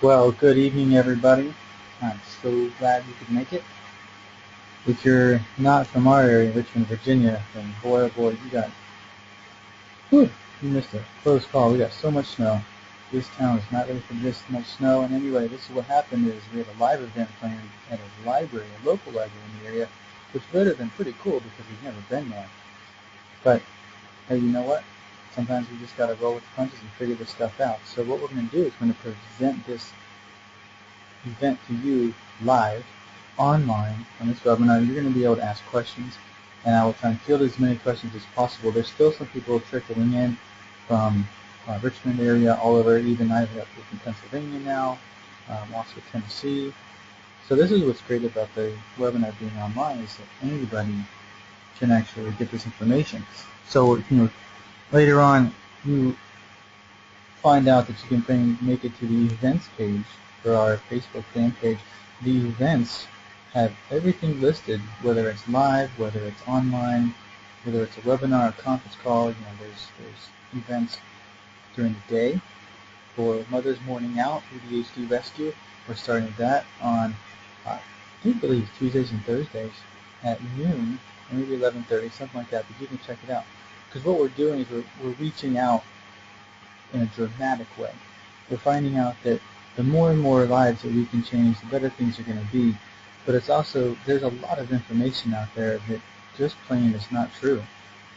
Well, good evening, everybody. I'm so glad you could make it. If you're not from our area, Richmond, Virginia, then boy, oh boy, whew, you missed a close call. We got so much snow. This town is not ready for this much snow. And anyway, this is what happened is we had a live event planned at a library, a local library in the area, which would have been pretty cool because we've never been there. But hey, you know what? Sometimes we just got to roll with the punches and figure this stuff out. So what we're going to do is we're going to present this event to you live, online, on this webinar. You're going to be able to ask questions, and I will try and field as many questions as possible. There's still some people trickling in from Richmond area, all over, even I've got people from Pennsylvania now, also Tennessee. So this is what's great about the webinar being online, is that anybody can actually get this information. So, later on, you find out that you can make it to the events page for our Facebook fan page. The events have everything listed, whether it's live, whether it's online, whether it's a webinar or conference call. There's events during the day for Mother's Morning Out, ADHD Rescue. We're starting that on, I do believe, Tuesdays and Thursdays at noon, or maybe 11:30, something like that, but you can check it out. Because what we're doing is we're reaching out in a dramatic way. We're finding out that the more and more lives that we can change, the better things are going to be. But it's also, there's a lot of information out there that just plain is not true.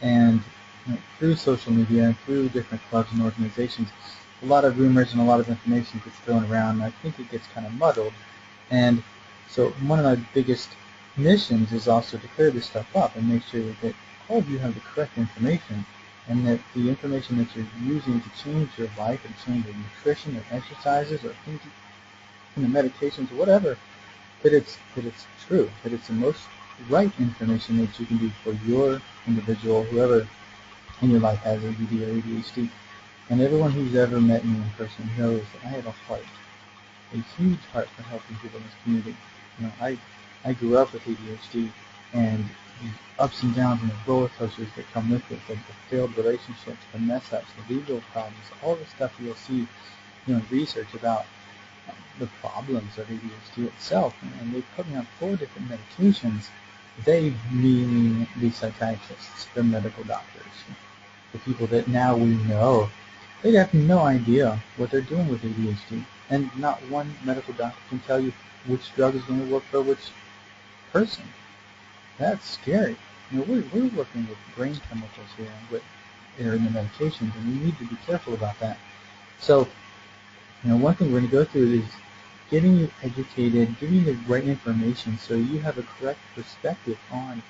And through social media and through different clubs and organizations, a lot of rumors and a lot of information gets thrown around, and I think it gets kind of muddled. And so one of my biggest missions is also to clear this stuff up and make sure that all of you have the correct information, and that the information that you're using to change your life and change your nutrition or exercises or things, medications or whatever, that it's true, that it's the most right information that you can do for your individual, whoever in your life has ADD or ADHD. And everyone who's ever met me in person knows that I have a heart, a huge heart for helping people in this community. I grew up with ADHD, and the ups and downs and the roller coasters that come with it, the failed relationships, the mess ups, the legal problems, all the stuff you'll see, research about the problems of ADHD itself. And they put me on 4 different medications. They meaning the psychiatrists, the medical doctors, the people that now we know. They have no idea what they're doing with ADHD. And not one medical doctor can tell you which drug is going to work for which person. That's scary. We're working with brain chemicals here that are in the medications, and we need to be careful about that. So, one thing we're going to go through is getting you educated, giving you the right information so you have a correct perspective on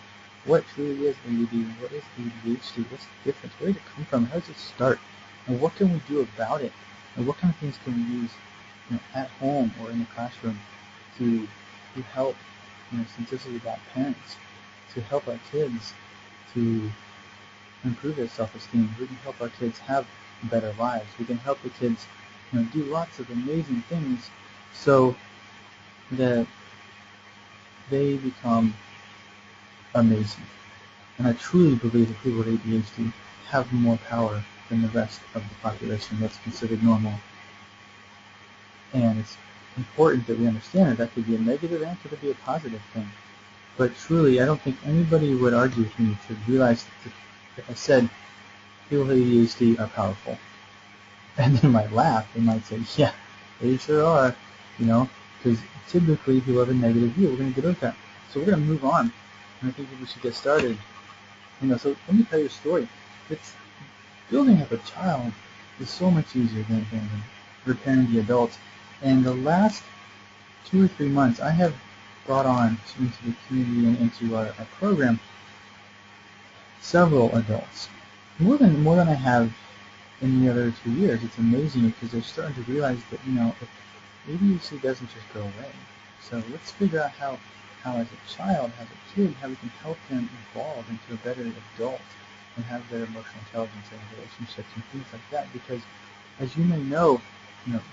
what truly is ADD, what is ADHD, what's the difference, where did it come from, how does it start, and what can we do about it, and what kind of things can we use at home or in the classroom to help, since this is about parents, to help our kids to improve their self-esteem. We can help our kids have better lives. We can help the kids do lots of amazing things so that they become amazing. And I truly believe that people with ADHD have more power than the rest of the population that's considered normal. And it's important that we understand that could be a negative and it could be a positive thing. But truly, I don't think anybody would argue with me to realize that if I said people with ADHD are powerful, and they might laugh, they might say, yeah, they sure are, because typically people have a negative view. We're going to get into that. So we're going to move on, and I think we should get started. So let me tell you a story. Building up a child is so much easier than repairing the adults. And the last 2 or 3 months, I have brought on into the community and into our program several adults, more than I have in the other 2 years. It's amazing because they're starting to realize that if ADHD doesn't just go away. So let's figure out how as a child, as a kid, how we can help them evolve into a better adult and have better emotional intelligence and relationships and things like that. Because as you may know,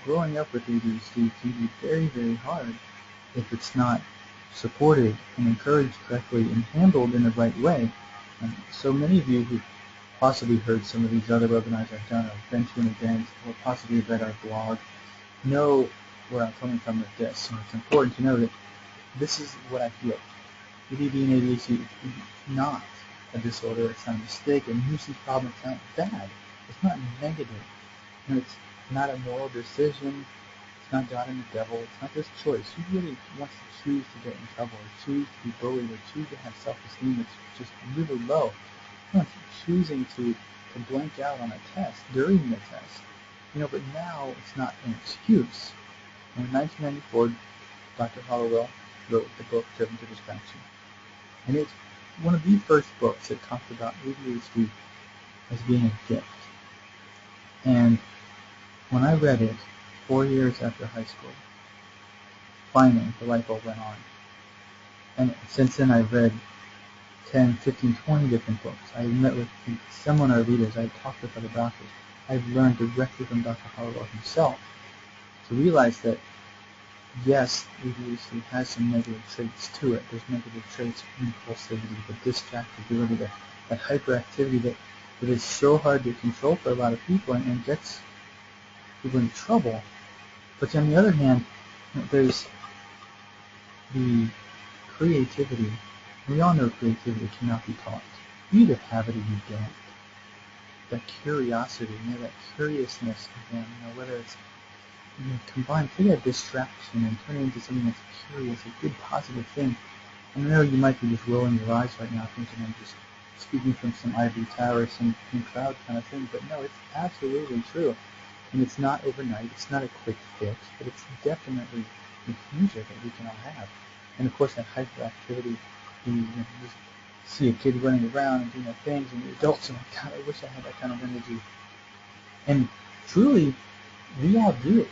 growing up with ADHD can be very, very hard if it's not supported and encouraged correctly and handled in the right way. And so many of you who've possibly heard some of these other webinars I've done, or been to an event, or possibly read our blog, know where I'm coming from with this. And it's important to know that this is what I feel. ADD and ADHD is not a disorder. It's not a mistake. And usually problem, it's not bad. It's not negative. It's not a moral decision. It's not God and the devil. It's not this choice. Who really wants to choose to get in trouble, or choose to be bullied, or choose to have self-esteem that's just really low? No, it's choosing to blank out on a test during the test. But now it's not an excuse. In 1994, Dr. Hollowell wrote the book Driven to Distraction. And it's one of the first books that talked about ADHD as being a gift. And when I read it 4 years after high school, finally the light bulb went on. And since then I've read 10, 15, 20 different books. I've met with seminar leaders. I've talked with other doctors. I've learned directly from Dr. Hollowell himself to realize that, yes, ADHD has some negative traits to it. There's negative traits of impulsivity, the distractibility, that hyperactivity that is so hard to control for a lot of people and gets people in trouble. But on the other hand, there's the creativity. We all know creativity cannot be taught. You either have it or you don't. That curiosity, that curiousness again, whether it's combined, take that distraction and turn it into something that's curious, a good positive thing. And I know you might be just rolling your eyes right now thinking I'm just speaking from some ivory tower, some cloud kind of thing, but no, it's absolutely true. And it's not overnight, it's not a quick fix, but it's definitely a future that we can all have. And of course that hyperactivity, you just see a kid running around and doing their things, and the adults are like, God, I wish I had that kind of energy. And truly, we all do it.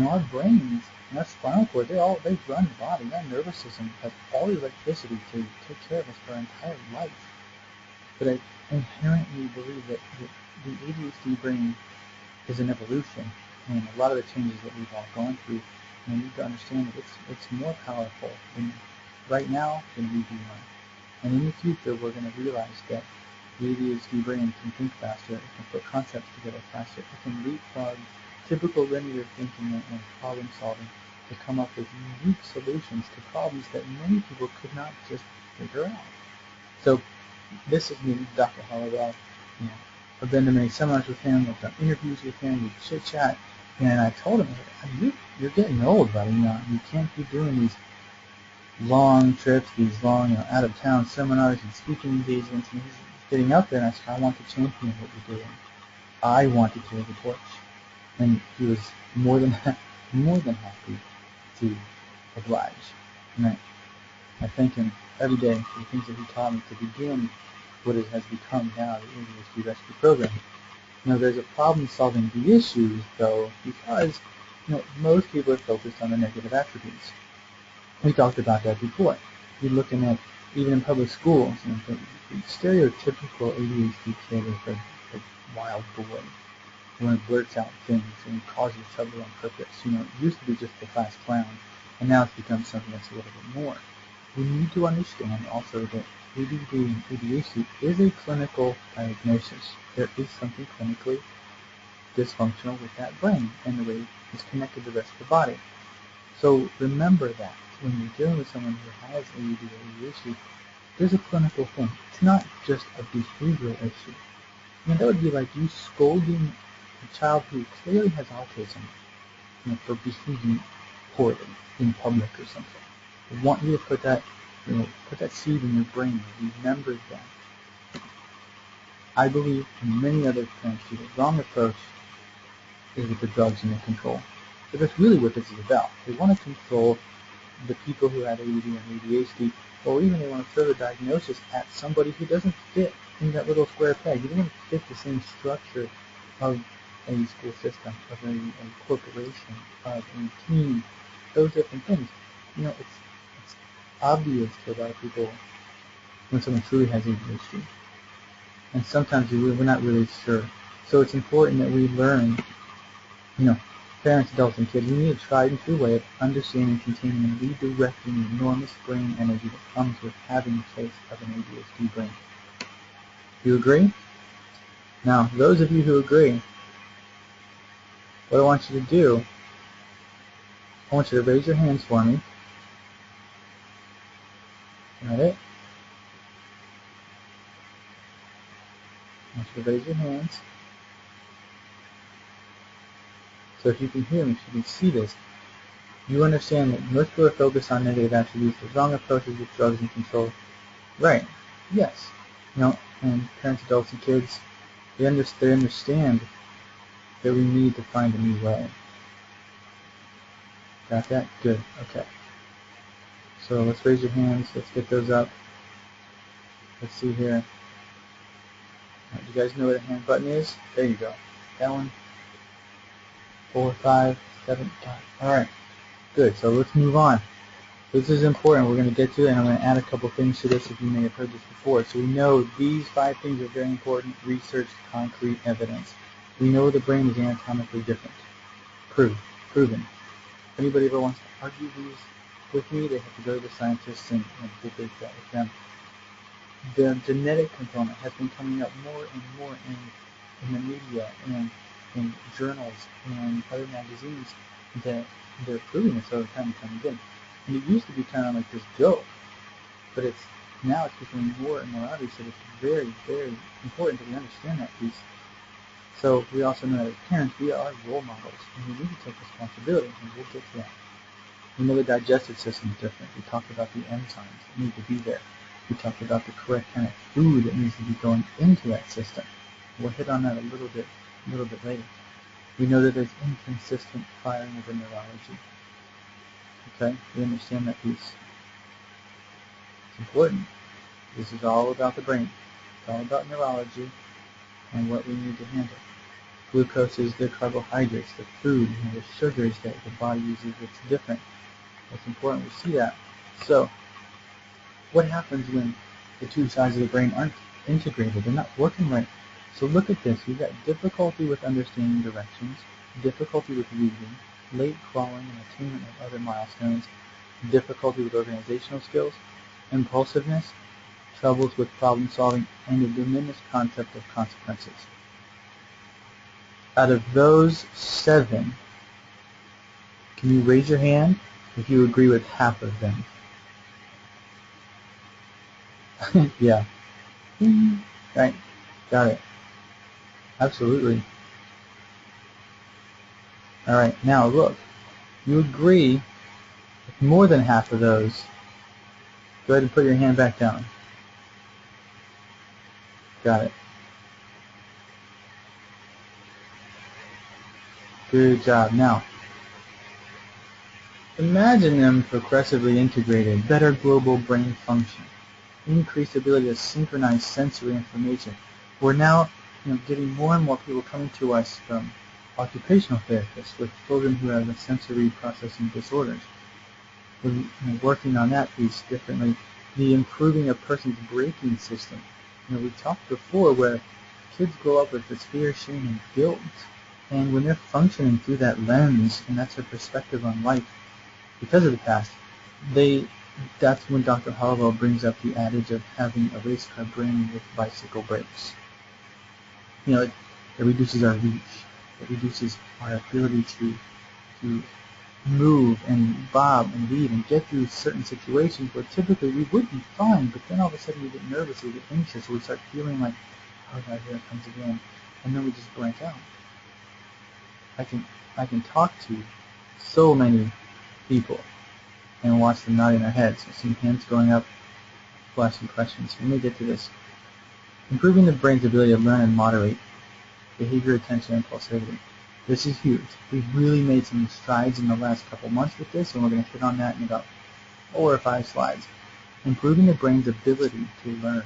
Our brains and our spinal cord, they run the body. Our nervous system has all the electricity to take care of us for our entire life. But I inherently believe that the ADHD brain is an evolution, and a lot of the changes that we've all gone through, we need to understand that it's more powerful right now than we do now. And in the future, we're going to realize that the ADHD brain can think faster, it can put concepts together faster, it can leapfrog typical linear thinking and problem solving to come up with unique solutions to problems that many people could not just figure out. So this is me, Dr. Hollowell. I've been to many seminars with him, I've done interviews with him, we chit chat, and I told him, you're getting old, buddy. You can't keep doing these long trips, these long out of town seminars and speaking engagements. And he's getting out there, and I said, I want to champion what you're doing. I want to carry the torch. And he was more than happy to oblige. And I thank him every day for the things that he taught me to begin what it has become now, the ADHD Rescue Program. There's a problem solving the issues, though, because most people are focused on the negative attributes. We talked about that before. You're looking at, even in public schools, the stereotypical ADHD kid is the wild boy, when it blurts out things and causes trouble on purpose. It used to be just the class clown, and now it's become something that's a little bit more. We need to understand also that ADD and ADHD is a clinical diagnosis. There is something clinically dysfunctional with that brain and the way it's connected to the rest of the body. So remember that when you're dealing with someone who has ADD or ADHD, there's a clinical thing. It's not just a behavioral issue. That would be like you scolding a child who clearly has autism, for behaving poorly in public or something. I want you to put that seed in your brain. Remember that. I believe, and many other parents do, the wrong approach is with the drugs and the control. So that's really what this is about. They want to control the people who have ADD and ADHD, or even they want to throw the diagnosis at somebody who doesn't fit in that little square peg. You don't fit the same structure of a school system, of a corporation, of a team, those different things. It's obvious to a lot of people when someone truly has ADHD. And sometimes we're not really sure. So it's important that we learn, parents, adults, and kids, we need a tried and true way of understanding, containing, and redirecting the enormous brain energy that comes with having a case of an ADHD brain. Do you agree? Now, those of you who agree, what I want you to do I want you to raise your hands for me. Got it? I want you to raise your hands. So if you can hear me, if you can see this, you understand that most people are focused on negative attributes, the wrong approaches with drugs and control. Right. Yes. And parents, adults, and kids, they understand that we need to find a new way. Got that? Good. Okay. So let's raise your hands. Let's get those up. Let's see here. Do you guys know where the hand button is? There you go. That one. 4, 5, 7, 5. All right. Good. So let's move on. This is important. We're going to get to it, and I'm going to add a couple things to this if you may have heard this before. So we know these 5 things are very important. Research, concrete evidence. We know the brain is anatomically different. Proven. If anybody ever wants to argue these with me, they have to go to the scientists and debate that with them. The genetic component has been coming up more and more in the media and in journals and other magazines that they're proving this over time and time again. And it used to be kind of like this joke, but now it's becoming more and more obvious that it's very, very important that we understand that piece. So we also know that as parents, we are role models, and we need to take responsibility, and we'll get to that. We know the digestive system is different. We talked about the enzymes that need to be there. We talked about the correct kind of food that needs to be going into that system. We'll hit on that a little bit later. We know that there's inconsistent firing of the neurology. Okay, we understand that piece. It's important. This is all about the brain. It's all about neurology and what we need to handle. Glucose is the carbohydrates, the food, the sugars that the body uses that's different. It's important we see that. So, what happens when the two sides of the brain aren't integrated? They're not working right. So look at this. We've got difficulty with understanding directions, difficulty with reading, late crawling and attainment of other milestones, difficulty with organizational skills, impulsiveness, troubles with problem solving, and a diminished concept of consequences. Out of those 7, can you raise your hand if you agree with half of them? Yeah. Right. Got it. Absolutely. All right. Now look. You agree with more than half of those. Go ahead and put your hand back down. Got it. Good job. Now, imagine them progressively integrated, better global brain function, increased ability to synchronize sensory information. We're now getting more and more people coming to us from occupational therapists with children who have sensory processing disorders. We're working on that piece differently. The improving a person's braking system. We talked before where kids grow up with this fear, shame, and guilt. And when they're functioning through that lens, and that's their perspective on life because of the past, that's when Dr. Hollowell brings up the adage of having a race car brain with bicycle brakes. It reduces our reach. It reduces our ability to move and bob and weave and get through certain situations where typically we would be fine, but then all of a sudden we get nervous, we get anxious, we start feeling like, oh God, here it comes again, and then we just blank out. I can talk to so many people and watch them nodding their heads. I see hands going up. We'll ask some questions. Let me get to this. Improving the brain's ability to learn and moderate behavior, attention, and impulsivity. This is huge. We've really made some strides in the last couple months with this, and we're going to hit on that in about 4 or 5 slides. Improving the brain's ability to learn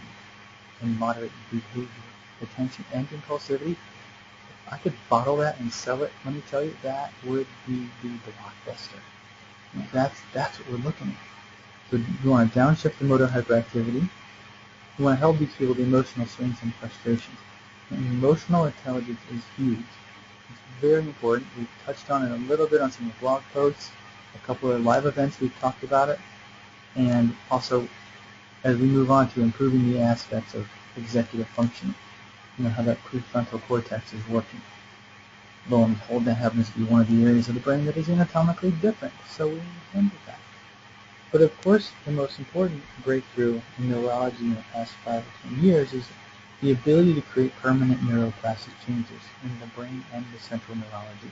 and moderate behavior, attention, and impulsivity. If I could bottle that and sell it, let me tell you, that would be the blockbuster. That's what we're looking at. So you want to downshift the motor hyperactivity. You want to help these people with emotional swings and frustrations. And emotional intelligence is huge. It's very important. We've touched on it a little bit on some of the blog posts, a couple of live events we've talked about it, and also as we move on to improving the aspects of executive functioning, how that prefrontal cortex is working. Lo and behold, that happens to be one of the areas of the brain that is anatomically different, so we handle that. But of course, the most important breakthrough in neurology in the past 5 or 10 years is the ability to create permanent neuroplastic changes in the brain and the central neurology,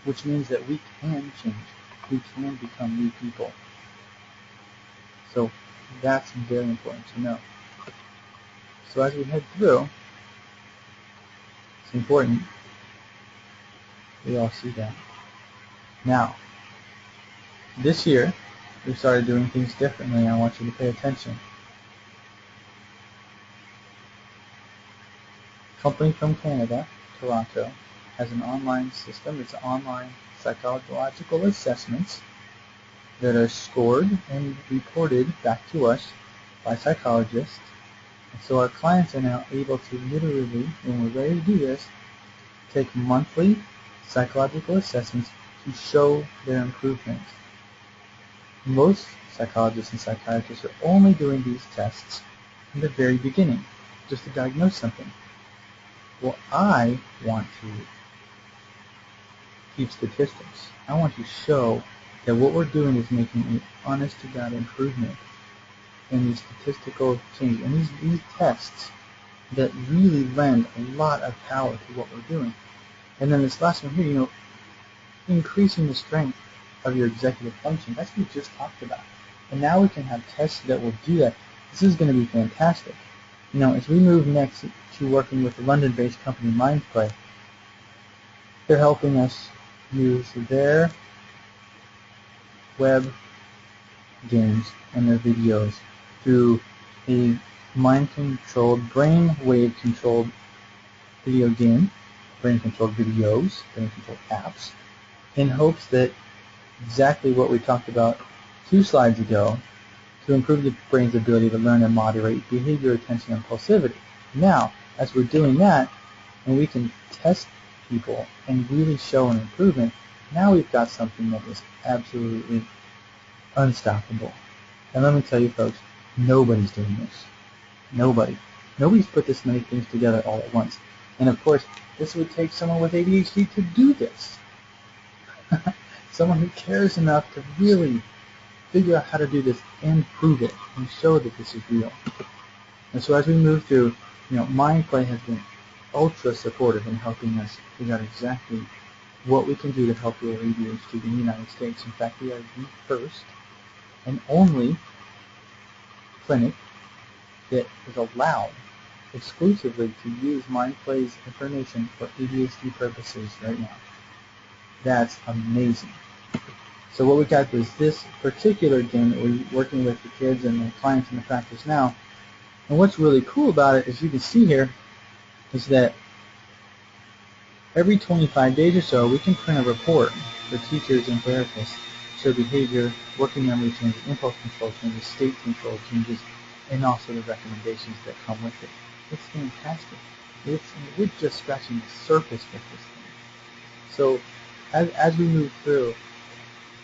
which means that we can change. We can become new people. So that's very important to know. So as we head through, it's important we all see that. Now, this year, we started doing things differently. I want you to pay attention. A company from Canada, Toronto, has an online system. It's online psychological assessments that are scored and reported back to us by psychologists. And so our clients are now able to literally, when we're ready to do this, take monthly psychological assessments to show their improvements. Most psychologists and psychiatrists are only doing these tests in the very beginning, just to diagnose something. Well, I want to keep statistics. I want to show that what we're doing is making an honest-to-God improvement in these statistical changes, and these tests that really lend a lot of power to what we're doing. And then this last one here, increasing the strength of your executive function. That's what we just talked about. And now we can have tests that will do that. This is going to be fantastic. As we move next to working with the London-based company MindPlay, they're helping us use their web games and their videos through a mind-controlled, brain-wave-controlled video game, brain-controlled videos, brain-controlled apps, in hopes that exactly what we talked about 2 slides ago, to improve the brain's ability to learn and moderate behavior, attention, and impulsivity. Now, as we're doing that, and we can test people and really show an improvement, now we've got something that is absolutely unstoppable. And let me tell you folks, nobody's doing this. Nobody's put this many things together all at once. And of course, this would take someone with ADHD to do this. Someone who cares enough to really figure out how to do this and prove it and show that this is real. And so as we move through, MindPlay has been ultra supportive in helping us figure out exactly what we can do to help with ADHD in the United States. In fact, we are the first and only clinic that is allowed exclusively to use MindPlay's information for ADHD purposes right now. That's amazing. So what we got is this particular game that we're working with the kids and the clients in the practice now. And what's really cool about it, as you can see here, is that every 25 days or so, we can print a report for teachers and therapists to show behavior, working memory changes, impulse control changes, state control changes, and also the recommendations that come with it. It's fantastic. We're just scratching the surface with this thing. So as we move through,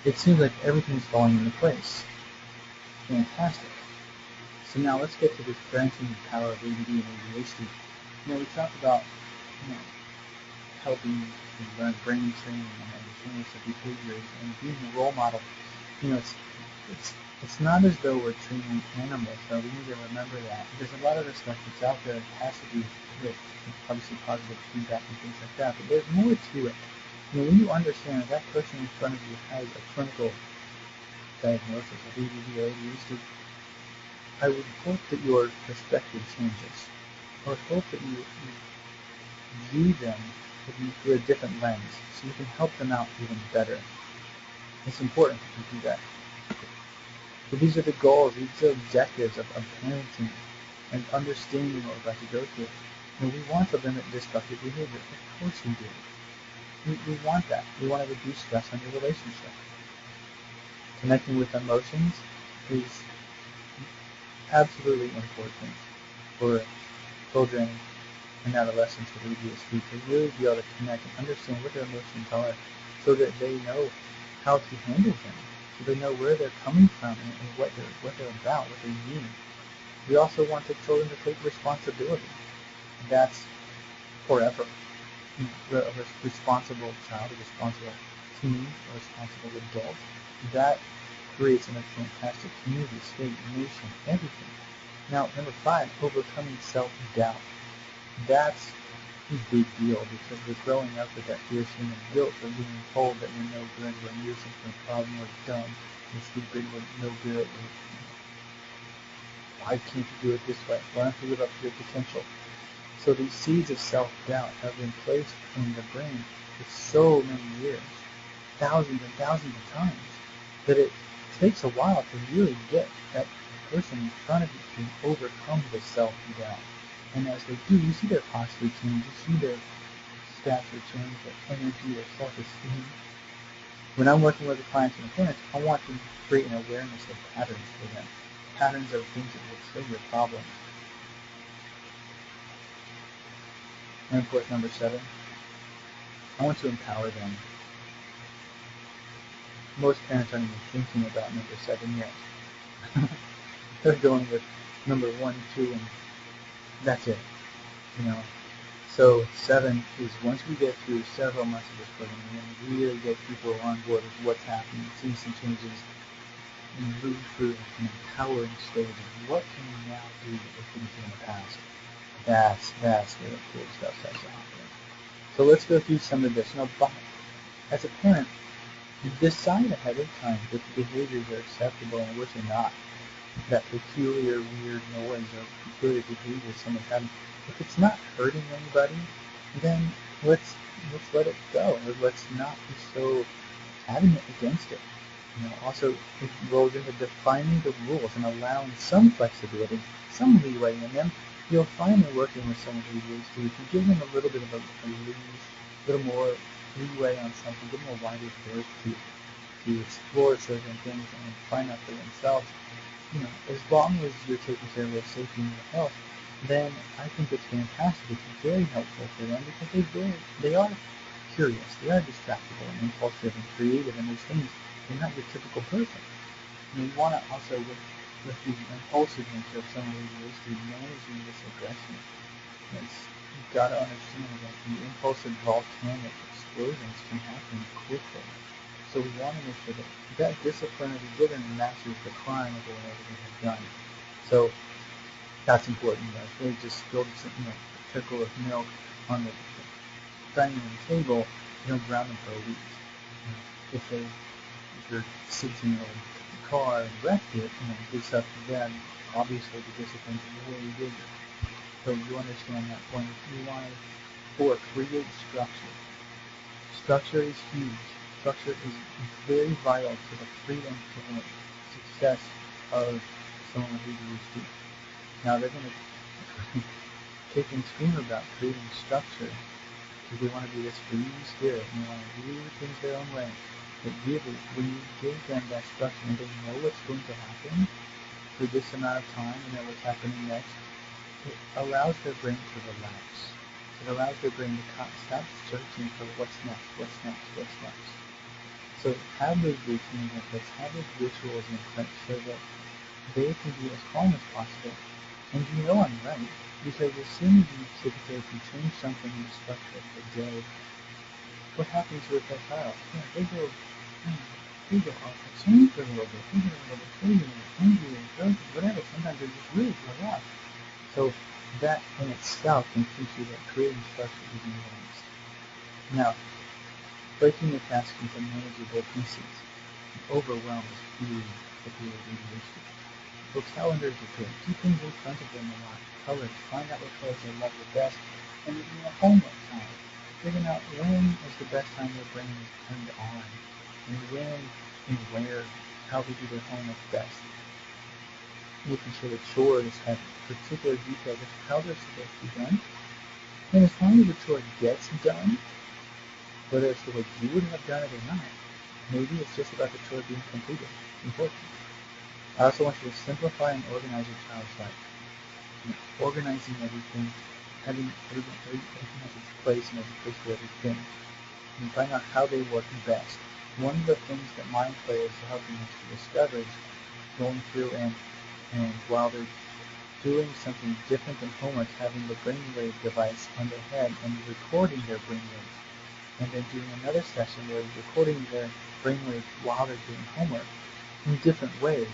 it seems like everything's falling into place. Fantastic. So now let's get to this branching power of ADD and ADHD. We talked about helping to learn brain training and change the behaviors and being a role model. It's not as though we're training animals, so we need to remember that. There's a lot of the stuff that's out there that has to be with obviously positive feedback and things like that, but there's more to it. When you understand that person in front of you has a clinical diagnosis of ADD or ADHD, I would hope that your perspective changes. I would hope that you view them through a different lens so you can help them out even better. It's important that you do that. So these are the goals, these are objectives of parenting and understanding what we're about to go through. We want to limit destructive behavior. Of course we do. We want that. We want to reduce stress on your relationship. Connecting with emotions is absolutely important for children and adolescents with ADHD to really be able to connect and understand what their emotions are so that they know how to handle them, so they know where they're coming from and what they're about, what they mean. We also want the children to take responsibility. That's forever. a responsible child, a responsible teen, a responsible adult, that creates a fantastic community, state, nation, everything. Now, number 5, overcoming self-doubt. That's a big deal because we're growing up with that fear, shame, and guilt of being told that we're no good, we're a nuisance, we're a problem, we're dumb, we're stupid, we're no good. Why can't you do it this way? Why don't you live up to your potential? So these seeds of self-doubt have been placed in the brain for so many years, thousands and thousands of times, that it takes a while to really get that person in front of you to overcome the self-doubt. And as they do, you see their posture change, you see their stature change, their energy, their self-esteem. When I'm working with the clients and the parents, I want to create an awareness of patterns for them, patterns of things that will trigger problems. And of course, number 7, I want to empower them. Most parents aren't even thinking about number 7 yet. They're going with number 1, 2, and that's it. So 7 is once we get through several months of this program and really get people on board with what's happening, see some changes, and move through an empowering stage of what can we now do that we couldn't do in the past. That's where the cool stuff starts to happen. So let's go through some of this. As a parent, decide ahead of time which behaviors are acceptable and which are not. That peculiar, weird noise or peculiar behavior someone's having. If it's not hurting anybody, then let's let it go. Or let's not be so adamant against it. Also, it rolls into defining the rules and allowing some flexibility, some leeway in them. You'll find that working with someone who's ADHD, if you give them a little bit of a little more leeway on something, a little more wider berth to explore certain things and find out for themselves, as long as you're taking care of their safety and their health, then I think it's fantastic. It's very helpful for them because they are curious, they are distractible and impulsive and creative and those things. They're not your typical person. And you want to also, with the impulsiveness of someone who is managing this aggression, you've got to understand that the impulsive volcanic explosions can happen quickly. So we want to make sure that discipline is given matches the crime of whatever they have done. So that's important. If they just spilled a trickle of milk on the dining room table, you don't ground them for a week. If you're 16-year-old car and wrecked it, it's up to them. Obviously, the discipline is way bigger. So you understand that point. You want to create structure. Structure is huge. Structure is very vital to the freedom and success of someone with ADHD. Now they're going to kick and scream about creating structure because they want to be this free spirit and they want to do things their own way. But really, when you give them that structure and they know what's going to happen for this amount of time and then what's happening next, it allows their brain to relax. It allows their brain to stop searching for what's next. So have those routines in place, have those rituals in place so that they can be as calm as possible. And I'm right, because as soon as you typically change something in the structure of the day, what happens with that child? They go off the chain for a little bit. They get a little bit crazy and angry and broken, whatever. Sometimes they just really blow up. So that in itself can teach you that creating structure is important. Now, breaking the task into manageable pieces. Overwhelm is huge for people with ADHD. So calendars are good. Keep things in front of them a lot. Colors. Find out what colors they love the best. And homework time. Figuring out when is the best time their brain is turned on. And when and where, how they do their homework best. Making sure the chores have particular details of how they're supposed to be done. And as long as the chore gets done, whether it's the way you would have done it or not, maybe it's just about the chore being completed. Important. I also want you to simplify and organize your child's life. Organizing everything, having everything has its place and there's a place for everything. And find out how they work best. One of the things that Mind Play is helping us to discover is going through and while they're doing something different than homework, having the brainwave device on their head and recording their brainwave, and then doing another session where you're recording their brainwave while they're doing homework in different ways.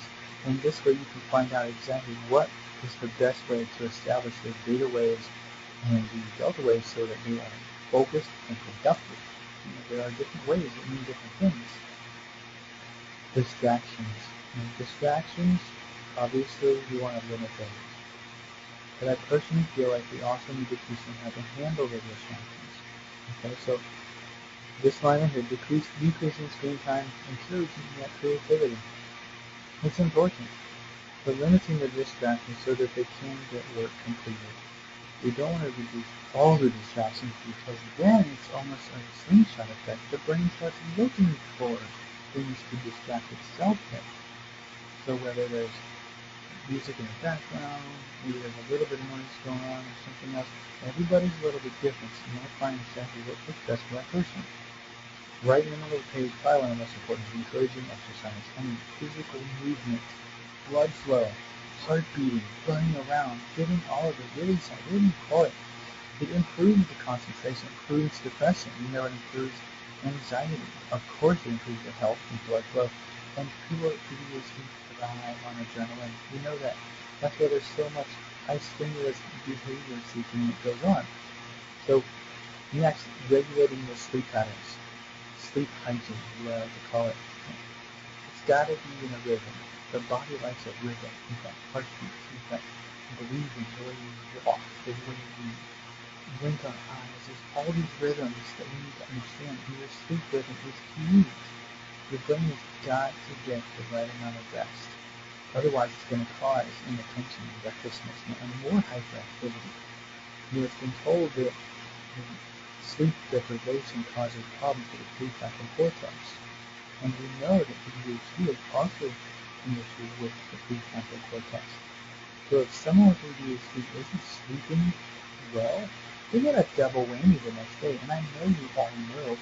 And this way you can find out exactly what is the best way to establish the theta waves and the delta waves so that they are focused and productive. There are different ways that mean different things. Distractions. And distractions, obviously, you want to limit those. But I personally feel like we also need to teach them how to handle their distractions. Okay, so this line in here, decreasing screen time, encouraging that creativity. It's important, but limiting the distractions so that they can get work completed. We don't want to reduce all the distractions because then it's almost like a slingshot effect. The brain starts looking for things to distract itself with. So whether there's music in the background, maybe there's a little bit of noise going on or something else, everybody's a little bit different, so you might find exactly what fits best for that person. Right in the middle of the page, probably one of the most important is encouraging exercise. I mean, physical movement, blood flow, heart beating, running around, getting all of the release out, really important. It improves the concentration, improves depression, it improves anxiety. Of course it improves your health and blood flow. And people with ADHD thrive on adrenaline. We know that. That's why there's so much high stimulus behavior seeking that goes on. So next, regulating the sleep patterns. Sleep hygiene, we like to call it. It's got to be in a rhythm. The body likes a rhythm. You've got heartbeats, you've got breathing, the way you walk, the way you blink our eyes. There's all these rhythms that we need to understand. And your sleep rhythm is huge. Your brain has got to get the right amount of rest. Otherwise, it's going to cause inattention and restlessness and more hyperactivity. It's been told that sleep deprivation causes problems with the prefrontal cortex. And we know that ADHD is also an issue with the prefrontal cortex. So if someone with ADHD isn't sleeping well, they get a double whammy the next day. And I know you all know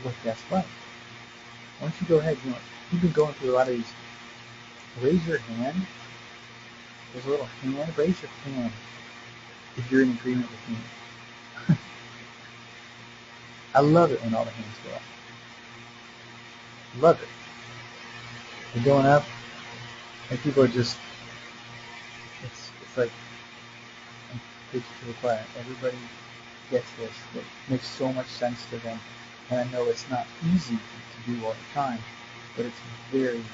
what that's like. Why don't you go ahead, you've been going through a lot of these. Raise your hand. There's a little hand. Raise your hand if you're in agreement with me. I love it when all the hands go up. Love it. They're going up, and people are just, it's like, I'm preaching to the choir. Everybody gets this. It makes so much sense to them. And I know it's not easy to do all the time, but it's very,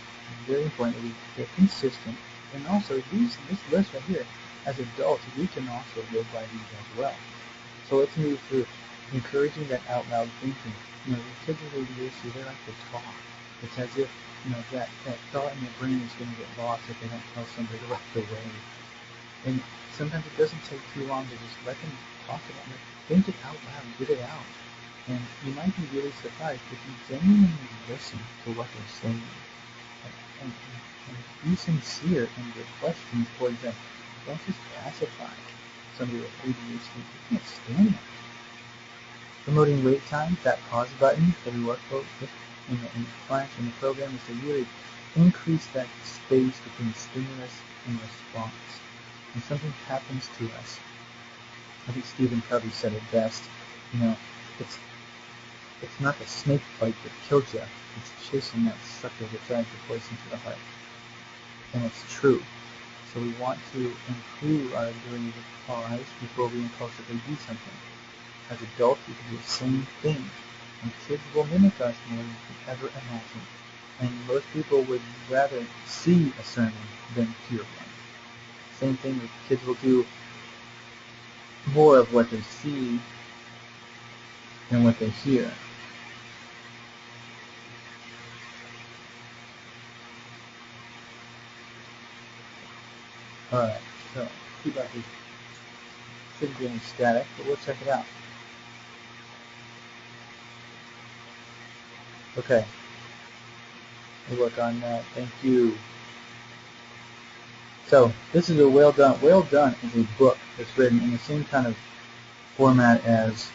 very important that we get consistent. And also, this list right here, as adults, we can also live by these as well. So let's move through encouraging that out loud thinking. The kids with ADHD, they like to talk. It's as if, that thought in their brain is going to get lost if they don't tell somebody right away. And sometimes it doesn't take too long to just let them talk about it. Think it out loud, get it out. And you might be really surprised if you genuinely listen to what they're saying and be sincere in your questions towards them. Don't just pacify somebody with ADHD. You can't stand that. Promoting wait time, that pause button that we work with in the class and the program is to really increase that space between stimulus and response. When something happens to us, I think Stephen Covey said it best, it's not the snake bite that kills you, it's chasing that sucker that drives the poison to the heart. And it's true. So we want to improve our ability to pause before we impulsively do something. As adults, we can do the same thing. And kids will mimic us more than we could ever imagine. And most people would rather see a sermon than hear one. Same thing with kids will do more of what they see than what they hear. Alright, so keep up with shouldn't be any static, but we'll check it out. Okay. We'll work on that. Thank you. So this is a Well Done. Well Done is a book that's written in the same kind of format as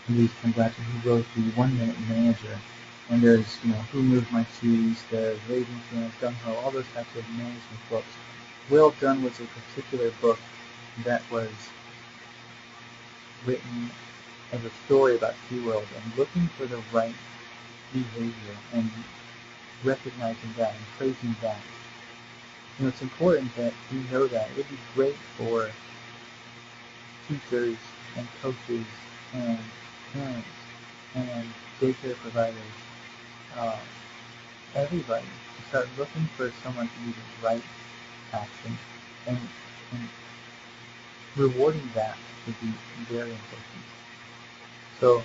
Louise Penn-Glatzer, who wrote the 1 Minute Manager. And there's, Who Moved My Cheese, there's Raising Friends, Gung Ho, all those types of management books. Well Done was a particular book that was written as a story about SeaWorld and looking for the right behavior and recognizing that and praising that. It's important that we know that. It would be great for teachers and coaches and parents and daycare providers, uh, everybody, to start looking for someone to do the right action, and rewarding that would be very important. So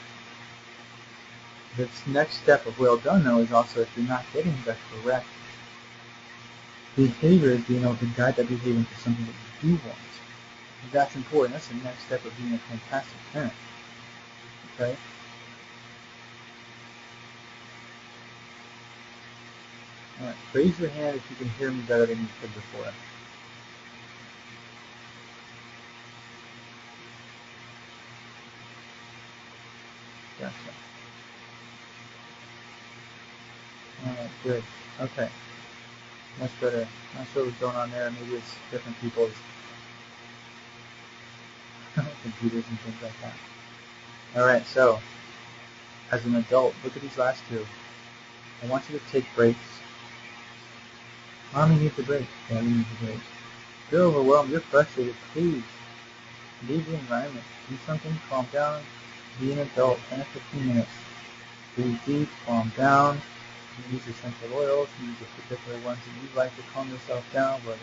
this next step of Well Done, though, is also if you're not getting the correct behavior, is being able to guide that behavior into something that you do want. That's important. That's the next step of being a fantastic parent. Okay? All right. Raise your hand if you can hear me better than you could before. Gotcha. All right. Good. Okay. Much better. Not sure what's going on there. Maybe it's different people's computers and things like that. All right. So, as an adult, look at these last two. I want you to take breaks. Mommy needs a break. Daddy needs a break. You're overwhelmed. You're frustrated. Please leave the environment. Do something. Calm down. Be an adult. 10 or 15 minutes. Breathe deep. Calm down. Use essential oils. Use the particular ones that you like to calm yourself down. Whether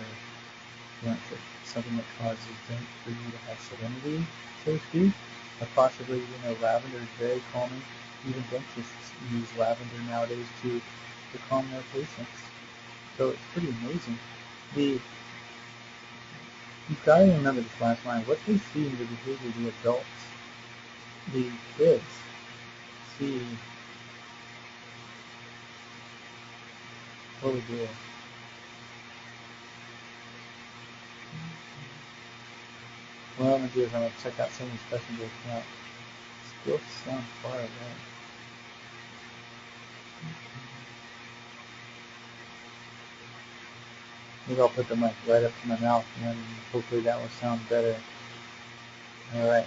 you want something that causes for you to have serenity, so to speak, or possibly lavender is very calming. Even dentists use lavender nowadays to calm their patients. So it's pretty amazing. You've got to remember this last line. What they see in the behavior of the adults, the kids, see what we do. What I'm going to do is I'm going to check out some of these questions that come out. Still sound far away. Maybe I'll put the mic right up to my mouth and hopefully that will sound better. Alright,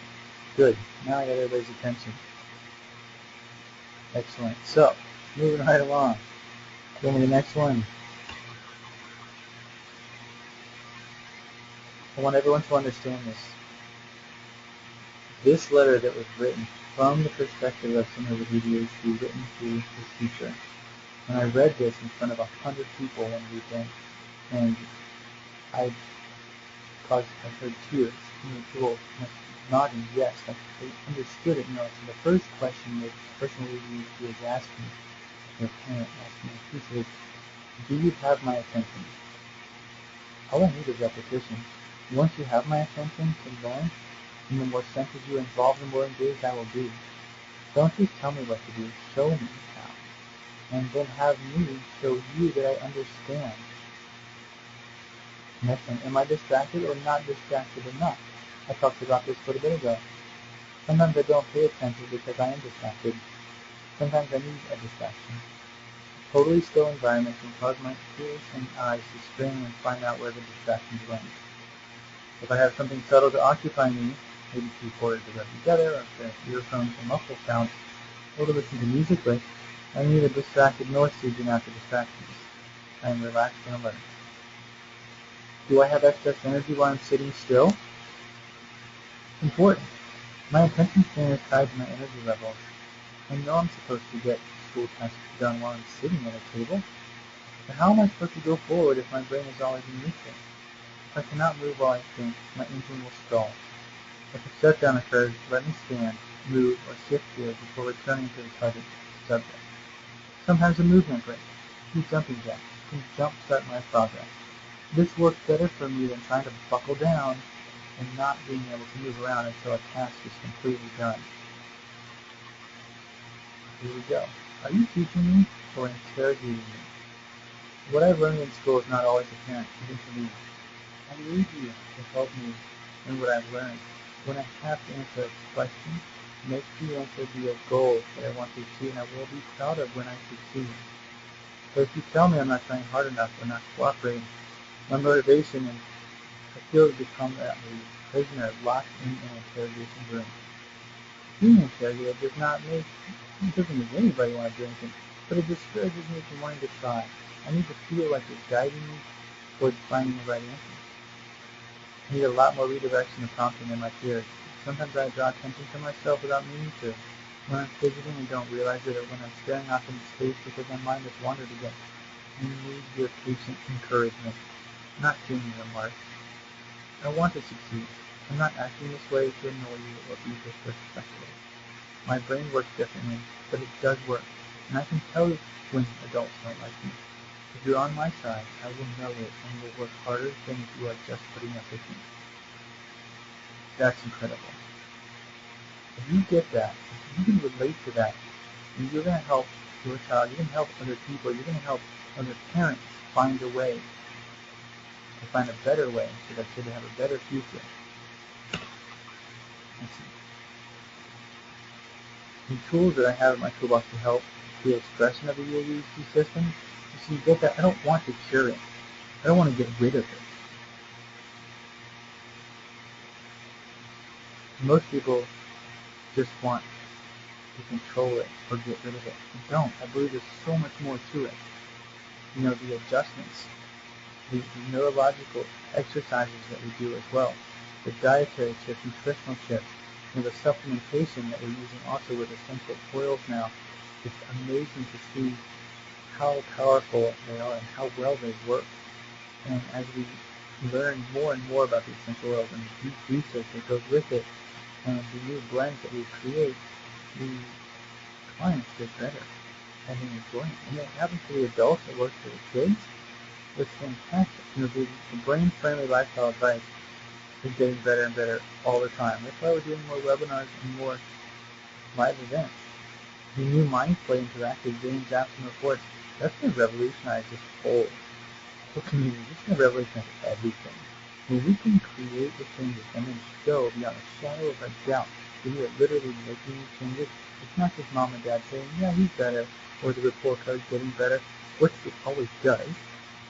good. Now I got everybody's attention. Excellent. So, moving right along. Go to the next one. I want everyone to understand this. This letter that was written from the perspective of someone with ADHD, written to his teacher. And I read this in front of 100 people one weekend, and I heard tears. People nodding yes, like they understood it. So the first question that the person with ADHD is asking, their parent asking their teacher, is, do you have my attention? All I need is repetition. Once you have my attention to learn, and the more senses you involve, the more engaged I will be. Don't just tell me what to do, show me how. And then have me show you that I understand. Next one, am I distracted or not distracted enough? I talked about this a little bit ago. Sometimes I don't pay attention because I am distracted. Sometimes I need a distraction. A totally still environment can cause my ears and eyes to strain and find out where the distractions went. If I have something subtle to occupy me, maybe 2 chords to rub together, or a pair of earphones or muffle sound, or to listen to music with, I need a distracted noise region after distractions. I am relaxed and alert. Do I have excess energy while I'm sitting still? Important. My attention span is tied to my energy levels. I know I'm supposed to get school tasks done while I'm sitting at a table, but how am I supposed to go forward if my brain is always in neutral? If I cannot move while I think, my engine will stall. If a shutdown occurs, let me stand, move, or shift gears before returning to the subject. Sometimes a movement break, 2 jumping jacks, can jumpstart my progress. This works better for me than trying to buckle down and not being able to move around until a task is completely done. Here we go. Are you teaching me or interrogating me? What I've learned in school is not always apparent, even to me. I need you to help me in what I've learned. When I have to answer a question, make the answer be a goal that I want to achieve and I will be proud of when I succeed. So if you tell me I'm not trying hard enough or not cooperating, my motivation, and I feel to become a prisoner locked in an interrogation room. Being interrogated doesn't make anybody want to do anything, but it discourages me from wanting to try. I need to feel like you're guiding me towards finding the right answer. I need a lot more redirection and prompting than my peers. Sometimes I draw attention to myself without meaning to. When I'm fidgeting and don't realize it, or when I'm staring off into space because my mind has wandered again. I need your patient encouragement, not gloomy remarks. I want to succeed. I'm not acting this way to annoy you or be disrespectful. My brain works differently, but it does work, and I can tell when adults don't like me. If you're on my side, I will know it and will work harder than if you are just putting up with me. That's incredible. If you get that, if you can relate to that, and you're going to help your child, you're going to help other people, you're going to help other parents find a way, to find a better way, so that they have a better future. The tools that I have in my toolbox to help the expression of the ADHD system, so you get that, I don't want to cure it. I don't want to get rid of it. Most people just want to control it or get rid of it. I don't. I believe there's so much more to it. The adjustments, the neurological exercises that we do as well, the dietary shifts, nutritional shifts, the supplementation that we're using also with essential oils now. It's amazing to see how powerful they are and how well they work. And as we learn more and more about the essential oils and the deep research that goes with it, and the new blends that we create, the clients get better and they enjoy it. And it happens for the adults, it works for the kids. It's fantastic. The brain-friendly lifestyle advice is getting better and better all the time. That's why we're doing more webinars and more live events. The new Mind Play interactive games, apps, and reports, that's going to revolutionize this whole community. It's going to revolutionize everything. When we can create the changes and then show beyond a shadow of a doubt that we are literally making these changes, it's not just mom and dad saying, yeah, he's better, or the report card's getting better, which it always does.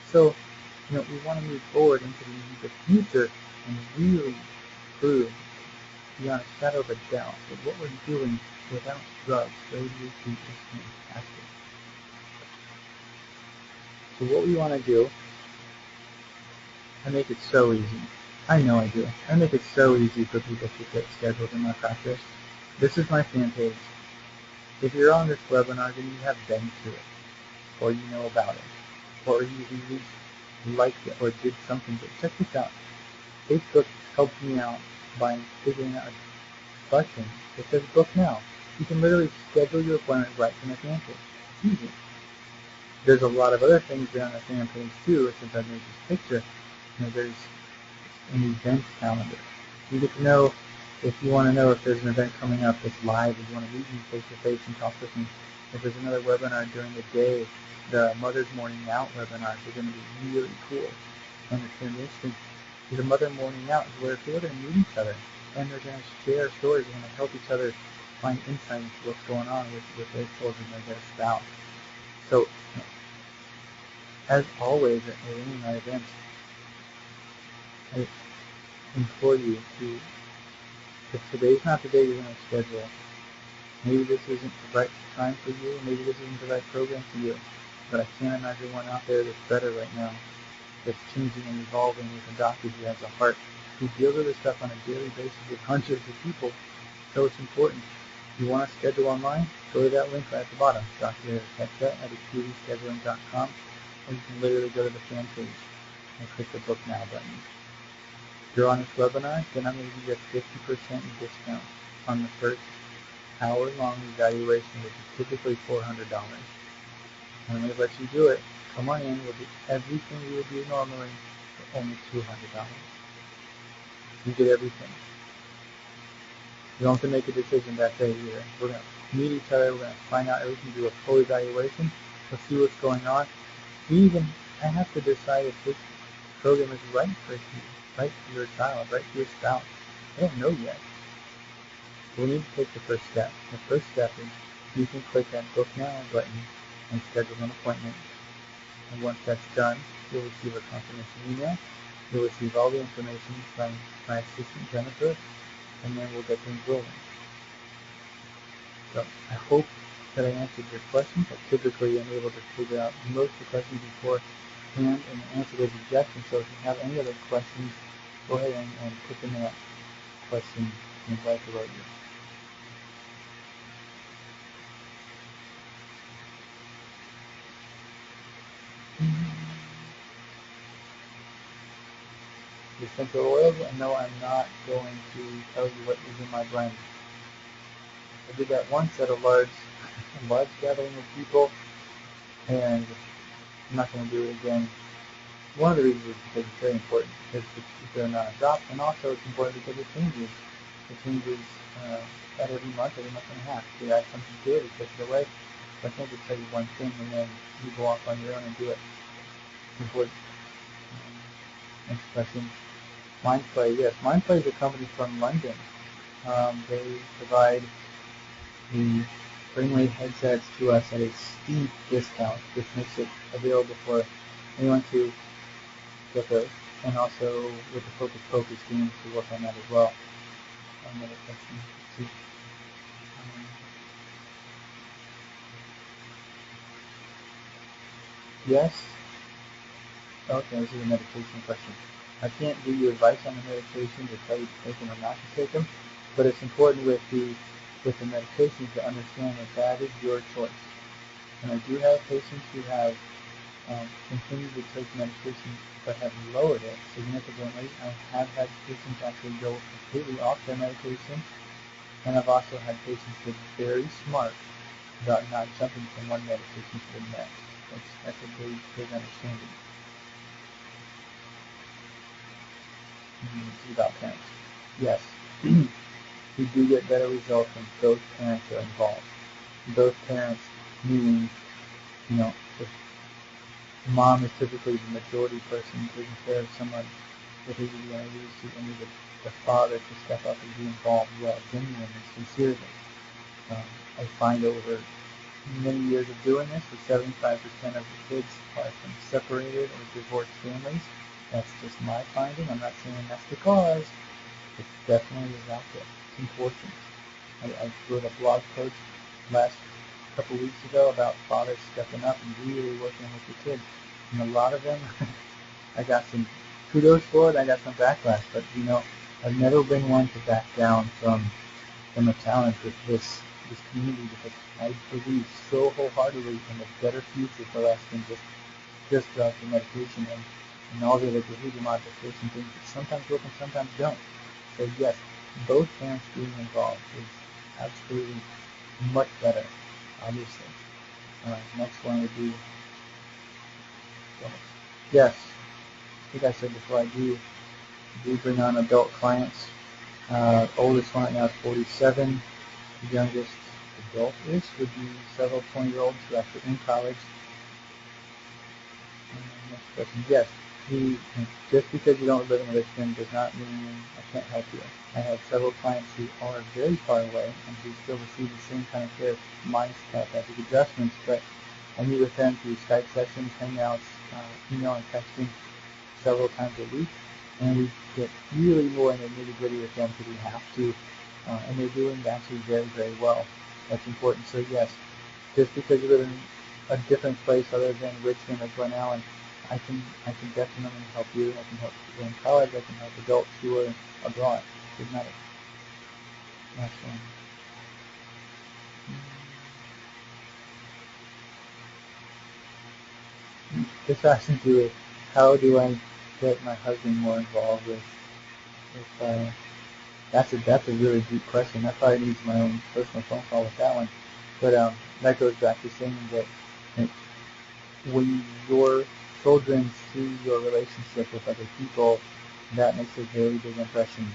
So, we want to move forward into the future and really prove beyond a shadow of a doubt that what we're doing without drugs, ADHD, is fantastic. So what we want to do, I make it so easy. I know I do. I make it so easy for people to get scheduled in my practice. This is my fan page. If you're on this webinar, then you have been to it, or you know about it, or you really liked it or did something. But check this out. Facebook helped me out by figuring out a button that says book now. You can literally schedule your appointment right from the fan page. It's easy. There's a lot of other things there on the fan page too, since I made this picture. There's an event calendar. You get to know if you want to know if there's an event coming up that's live, if you want to meet me face to face and talk with me. If there's another webinar during the day, the Mother's Morning Out webinars are going to be really cool. And it's going to be interesting. The Mother Morning Out is where people are going to meet each other and they're going to share stories. They're going to help each other find insight into what's going on with their children or their spouse. So, as always at any of my events, I implore you to, if today's not the day you're going to schedule, maybe this isn't the right time for you, maybe this isn't the right program for you, but I can't imagine one out there that's better right now, that's changing and evolving with a doctor who has a heart, who deals with this stuff on a daily basis with hundreds of people. So it's important. If you want to schedule online, go to that link right at the bottom, Dr. Hetka at acuityscheduling.com, or you can literally go to the fan page and click the Book Now button. If you're on this webinar, then I'm going to give you a 50% discount on the first hour-long evaluation, which is typically $400. I'm going to let you do it. Come on in. We'll do everything you would do normally for only $200. You get everything. You don't have to make a decision that day either. We're going to meet each other. We're going to find out everything, do a full evaluation. We'll see what's going on. I have to decide if this program is right for you, right for your child, right for your spouse. I don't know yet. We need to take the first step. The first step is you can click that Book Now button and schedule an appointment. And once that's done, you'll receive a confirmation email. You'll receive all the information from my assistant Jennifer, and then we'll get things rolling. So I hope that I answered your questions. I typically am able to figure out most of the questions beforehand and answer those objections. So if you have any other questions, go ahead and put them in that question right below you. The essential oils, and no, I'm not going to tell you what is in my blend. I did that once at a large gathering of people, and I'm not going to do it again. One of the reasons is because it's very important, because if they're not a drop, and also it's important because it changes. It changes about every month and a half. You add something to it, you take it away. So I can't just tell you one thing and then you go off on your own and do it. It's important. Next question. Mindplay, yes. Mindplay is a company from London. They provide the brainwave headsets to us at a steep discount, which makes it available for anyone to get those, and also with the Focus Focus games to work on that as well. Another question. Yes. Okay, this is a medication question. I can't give you advice on the medication to tell you to take them or not to take them, but it's important with the medication to understand that that is your choice. And I do have patients who have continued to take medication but have lowered it significantly. I have had patients actually go completely off their medication, and I've also had patients that are very smart about not jumping from one medication to the next. That's a big understanding. This is about parents. Yes, we do get better results when both parents are involved. Both parents, meaning, if mom is typically the majority person taking care of someone with ADD and ADHD, and need the father to step up and be involved genuinely, sincerely. I find over many years of doing this, that 75% of the kids are from separated or divorced families. That's just my finding. I'm not saying that's the cause. It definitely is out there. It's important. I wrote a blog post last couple weeks ago about fathers stepping up and really working with the kids. And a lot of them, I got some kudos for it. I got some backlash. But, I've never been one to back down from a challenge with this community, because I believe so wholeheartedly in a better future for us than just the medication and all the other behavior modification things that sometimes work and sometimes don't. So yes, both parents being involved is absolutely much better, obviously. Next one would be, yes, I think I said before, I do bring on adult clients. Oldest one right now is 47. The youngest adult-ish would be several 20-year-olds who are actually in college. Next question. Yes, just because you don't live in Richmond does not mean I can't help you. I have several clients who are very far away and who still receive the same kind of care, minus chiropractic adjustments, but I meet with them through Skype sessions, hangouts, email and texting several times a week, and we get really more in the nitty-gritty with them because we have to, and they're doing actually very, very well. That's important. So yes, just because you live in a different place other than Richmond or Glen Allen, I can definitely help you. I can help people in college. I can help adults who are abroad. It doesn't matter. Next one. This has to do with how do I get my husband more involved with that's a really deep question. That probably needs my own personal phone call with that one. But that goes back to saying that when your children see your relationship with other people, that makes a very big impression.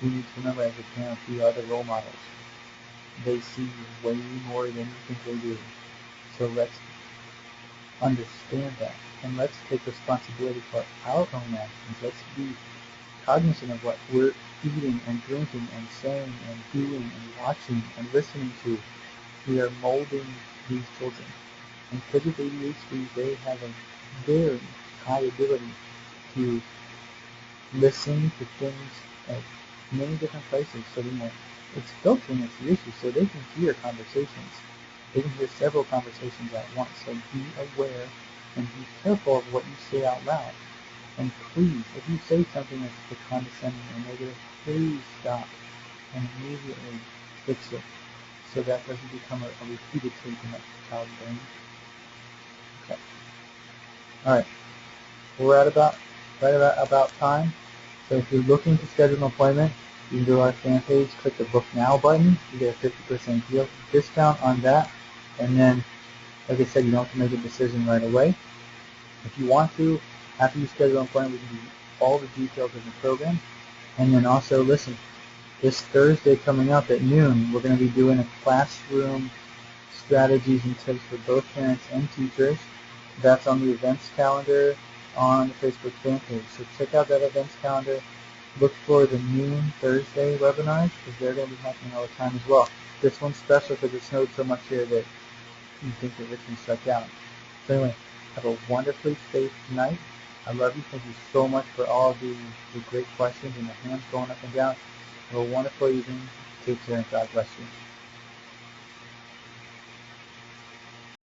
We need to remember, as a parent, we are the role models. They see way more than you think they do. So let's understand that, and let's take responsibility for our own actions. Let's be cognizant of what we're eating and drinking and saying and doing and watching and listening to. We are molding these children. And kids with ADHD, they have a very, high ability to listen to things at many different places. So it's filtering its issue so they can hear conversations. They can hear several conversations at once. So be aware and be careful of what you say out loud. And please, if you say something that's condescending or negative, please stop and immediately fix it so that doesn't become a repeated tape in that child's brain. Okay. All right. We're at about time. So if you're looking to schedule an appointment, you can go to our fan page, click the Book Now button. You get a 50% discount on that. And then, like I said, you don't have to make a decision right away. If you want to, after you schedule an appointment, we can give you all the details of the program. And then also, listen, this Thursday coming up at noon, we're going to be doing a classroom strategies and tips for both parents and teachers. That's on the events calendar on the Facebook fan page. So check out that events calendar. Look for the noon Thursday webinars because they're going to be happening all the time as well. This one's special because it snowed so much here that you think that Richmond's shut down. So anyway, have a wonderfully safe night. I love you. Thank you so much for all the great questions and the hands going up and down. Have a wonderful evening. Take care and God bless you.